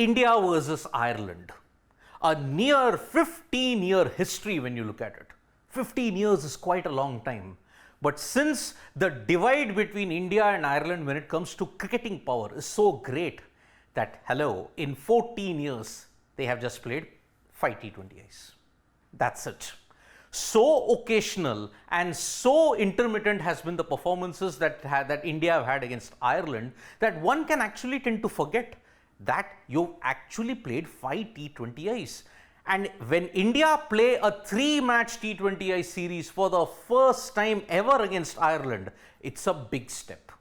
India versus Ireland. A near 15-year history when you look at it. 15 years is quite a long time. But since the divide between India and Ireland when it comes to cricketing power is so great that, in 14 years, they have just played 5 T20Is. That's it. So occasional and so intermittent has been the performances that India have had against Ireland that one can actually tend to forget that you've actually played 5 T20Is. And when India play a 3-match T20I series for the first time ever against Ireland, it's a big step.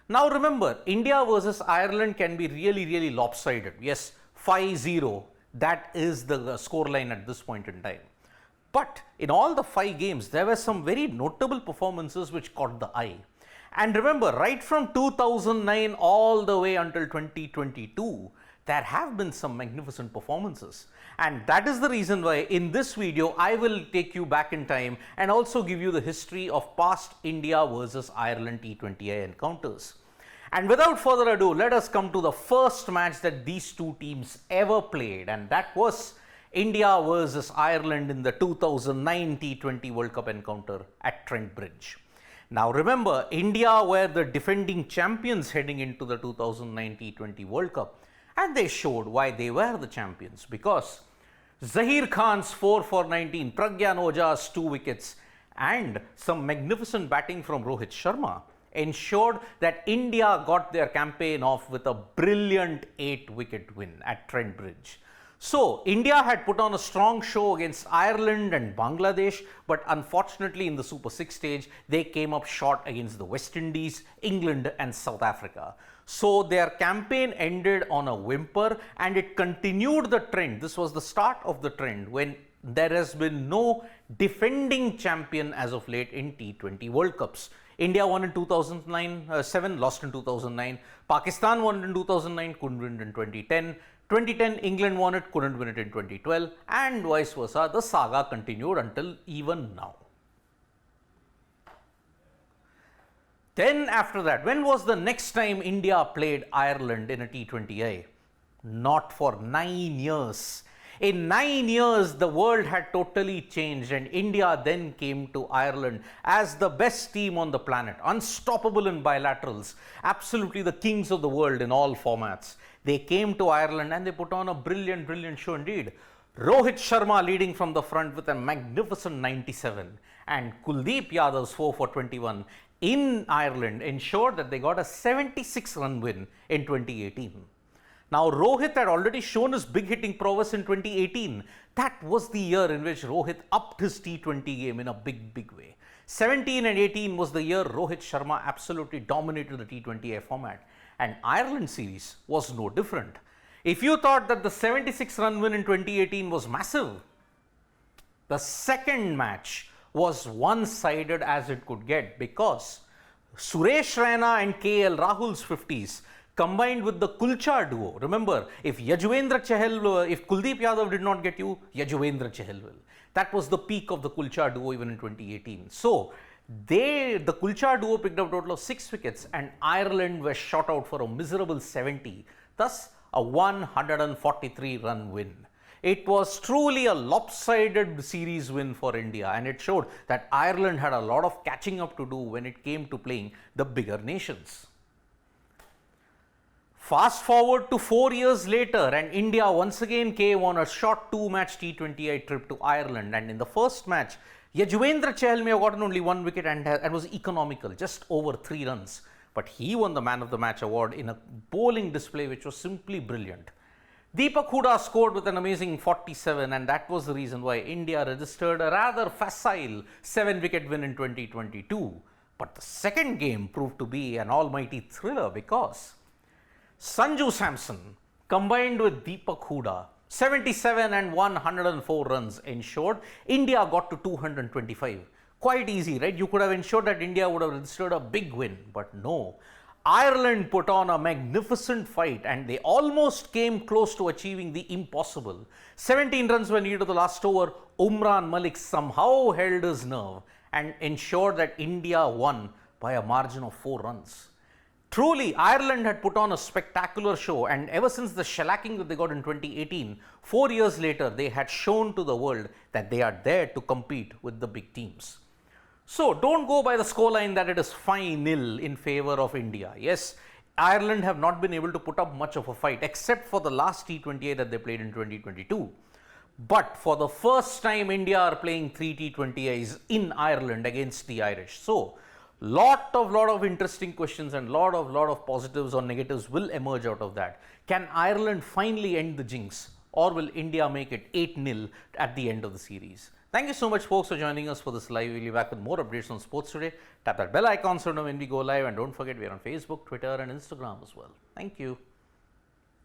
Now remember, India versus Ireland can be really lopsided. Yes, 5-0, that is the scoreline at this point in time. But in all the 5 games, there were some very notable performances which caught the eye. And remember, right from 2009 all the way until 2022, there have been some magnificent performances. And that is the reason why in this video, I will take you back in time and also give you the history of past India versus Ireland T20I encounters. And without further ado, let us come to the first match that these two teams ever played, and that was India versus Ireland in the 2009 T20 World Cup encounter at Trent Bridge. Now remember, India were the defending champions heading into the 2009 T20 World Cup, and they showed why they were the champions, because Zaheer Khan's 4 for 19, Pragyan Oja's 2 wickets and some magnificent batting from Rohit Sharma ensured that India got their campaign off with a brilliant 8-wicket win at Trent Bridge. So, India had put on a strong show against Ireland and Bangladesh, but unfortunately in the Super 6 stage, they came up short against the West Indies, England and South Africa. So, their campaign ended on a whimper and it continued the trend. This was the start of the trend when there has been no defending champion as of late in T20 World Cups. India won in 2007, lost in 2009. Pakistan won in 2009, couldn't win in 2010. 2010, England won it, couldn't win it in 2012, and vice versa. The saga continued until even now. Then after that, when was the next time India played Ireland in a T20I? Not for 9 years. In 9 years, the world had totally changed, and India then came to Ireland as the best team on the planet, unstoppable in bilaterals, absolutely the kings of the world in all formats. They came to Ireland and they put on a brilliant show indeed. Rohit Sharma leading from the front with a magnificent 97, and Kuldeep Yadav's 4 for 21 in Ireland ensured that they got a 76-run win in 2018. Now, Rohit had already shown his big hitting prowess in 2018. That was the year in which Rohit upped his T20 game in a big way. 17 and 18 was the year Rohit Sharma absolutely dominated the T20I format. And Ireland series was no different. If you thought that the 76-run win in 2018 was massive, the second match was one-sided as it could get, because Suresh Raina and KL Rahul's 50s combined with the Kulchar duo. Remember, if Kuldeep Yadav did not get you, Yajuvendra Chahal will. That was the peak of the Kulchar duo even in 2018. So, the Kulchar duo picked up a total of 6 wickets and Ireland were shot out for a miserable 70, thus a 143-run win. It was truly a lopsided series win for India, and it showed that Ireland had a lot of catching up to do when it came to playing the bigger nations. Fast forward to 4 years later, and India once again came on a short 2-match T20I trip to Ireland, and in the first match, Yajuvendra Chahal may have gotten only 1 wicket and was economical, just over 3 runs. But he won the Man of the Match award in a bowling display which was simply brilliant. Deepak Hooda scored with an amazing 47, and that was the reason why India registered a rather facile 7-wicket win in 2022. But the second game proved to be an almighty thriller, because Sanju Samson combined with Deepak Hooda, 77 and 104 runs ensured India got to 225. Quite easy, right? You could have ensured that India would have registered a big win, but no. Ireland put on a magnificent fight and they almost came close to achieving the impossible. 17 runs were needed to the last over. Umran Malik somehow held his nerve and ensured that India won by a margin of 4 runs. Truly, Ireland had put on a spectacular show, and ever since the shellacking that they got in 2018, 4 years later, they had shown to the world that they are there to compete with the big teams. So don't go by the scoreline that it is 5-0 in favor of India. Yes, Ireland have not been able to put up much of a fight except for the last T20I that they played in 2022. But for the first time, India are playing 3 T20Is in Ireland against the Irish. So lot of interesting questions and lot of positives or negatives will emerge out of that. Can Ireland finally end the jinx, or will India make it 8-0 at the end of the series? Thank you so much, folks, for joining us for this live. We'll be back with more updates on sports today. Tap that bell icon so you know when we go live, and don't forget we're on Facebook, Twitter and Instagram as well. Thank you.